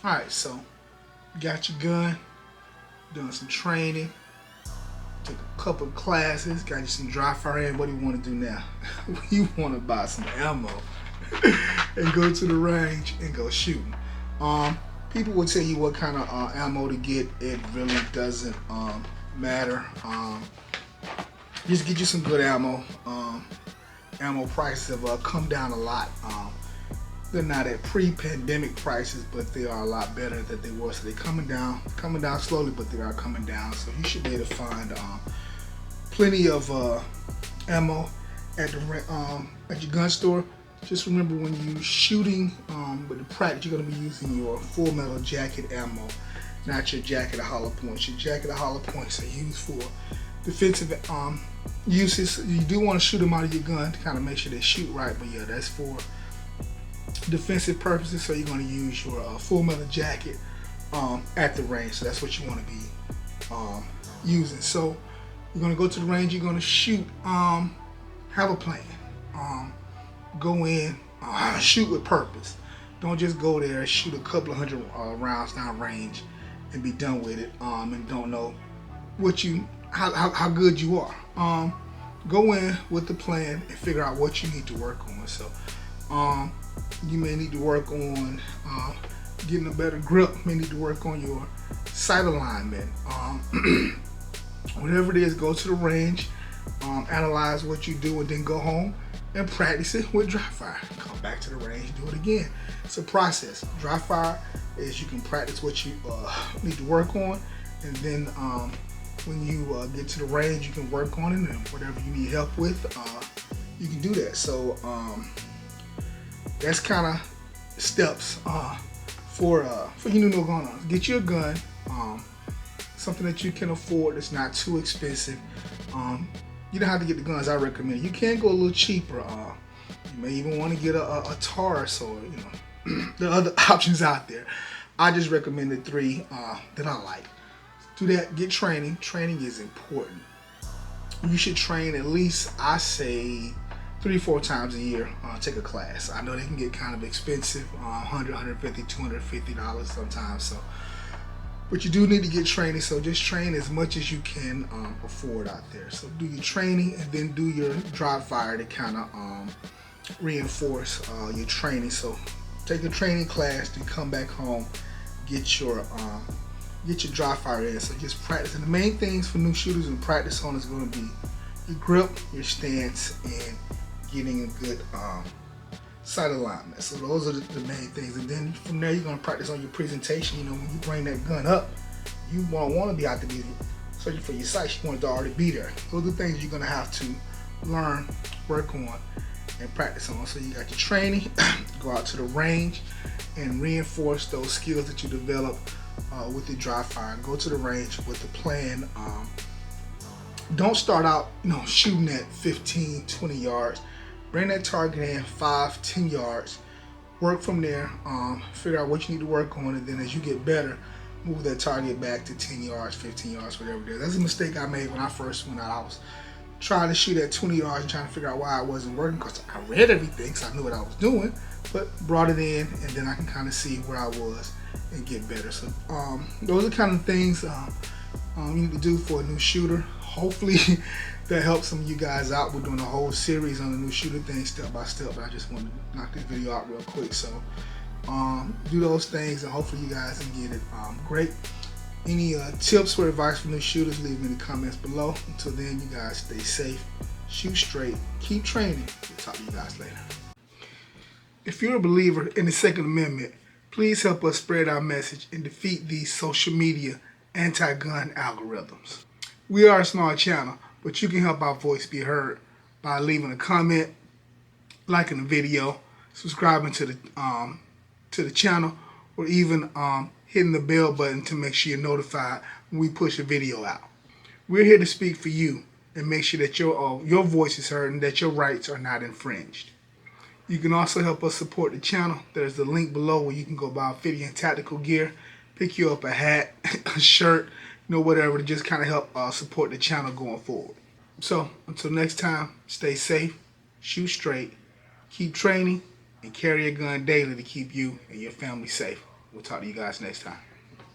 Alright, so you got your gun, doing some training, took a couple of classes, got you some dry fire in. What do you want to do now? You want to buy some ammo and go to the range and go shooting. People will tell you what kind of ammo to get. It really doesn't matter. Just get you some good ammo. Ammo prices have come down a lot. They're not at pre-pandemic prices, but they are a lot better than they were. So they're coming down slowly, but they are coming down. So you should be able to find plenty of ammo at your gun store. Just remember, when you're shooting with the practice, you're going to be using your full metal jacket ammo, not your jacket or hollow points. Your jacket or hollow points are used for defensive uses. You do want to shoot them out of your gun to kind of make sure they shoot right, but yeah, that's for defensive purposes. So you're going to use your full metal jacket at the range. So that's what you want to be using. So you're going to go to the range, you're going to shoot, have a plan. Go in, shoot with purpose. Don't just go there and shoot a couple of hundred rounds down range and be done with it, and don't know how good you are. Go in with the plan and figure out what you need to work on. So you may need to work on getting a better grip, may need to work on your sight alignment. Whatever it is, go to the range, analyze what you do, and then go home and practice it with dry fire. Come back to the range, do it again. It's a process. Dry fire is you can practice what you need to work on, and then when you get to the range, you can work on it, and whatever you need help with, you can do that. So that's kind of steps for you know going on. Get you a gun, something that you can afford. It's not too expensive. You don't have to get the guns I recommend. You can go a little cheaper. You may even want to get a Taurus, or there are other options out there. I just recommend the three that I like. Do that. Get training. Training is important. You should train at least, I say, 3-4 times a year. Take a class. I know they can get kind of expensive, $100, $150, $250 sometimes. So, but you do need to get training. So just train as much as you can afford out there. So do your training and then do your dry fire to kind of reinforce your training. So take a training class, then come back home, get your dry fire in. So just practice. And the main things for new shooters and practice on is going to be your grip, your stance, and getting a good sight alignment. So those are the main things. And then from there, you're going to practice on your presentation. When you bring that gun up, you won't want to be out to be searching for your sights. You want it to already be there. Those are things you're going to have to learn, work on, and practice on. So you got your training, go out to the range, and reinforce those skills that you develop with your dry fire. Go to the range with the plan. Don't start out shooting at 15, 20 yards. Bring that target in 5, 10 yards. Work from there. Figure out what you need to work on, and then as you get better, move that target back to 10 yards, 15 yards, whatever it is. That's a mistake I made when I first went out. I was trying to shoot at 20 yards and trying to figure out why it wasn't working, because I read everything, so I knew what I was doing, but brought it in, and then I can kind of see where I was and get better. So those are kind of things you need to do for a new shooter. Hopefully that helps some of you guys out. We're doing a whole series on the new shooter thing step by step, but I just wanted to knock this video out real quick. So do those things, and hopefully you guys can get it great. Any tips or advice for new shooters, leave them in the comments below. Until then, you guys stay safe, shoot straight, keep training. We'll talk to you guys later. If you're a believer in the Second Amendment, please help us spread our message and defeat these social media anti-gun algorithms. We are a small channel, but you can help our voice be heard by leaving a comment, liking the video, subscribing to the channel, or even hitting the bell button to make sure you're notified when we push a video out. We're here to speak for you and make sure that your voice is heard and that your rights are not infringed. You can also help us support the channel. There's the link below where you can go buy fitting and tactical gear, pick you up a hat, a shirt, whatever, to just kind of help support the channel going forward. So until next time, stay safe, shoot straight, keep training, and carry a gun daily to keep you and your family safe. We'll talk to you guys next time.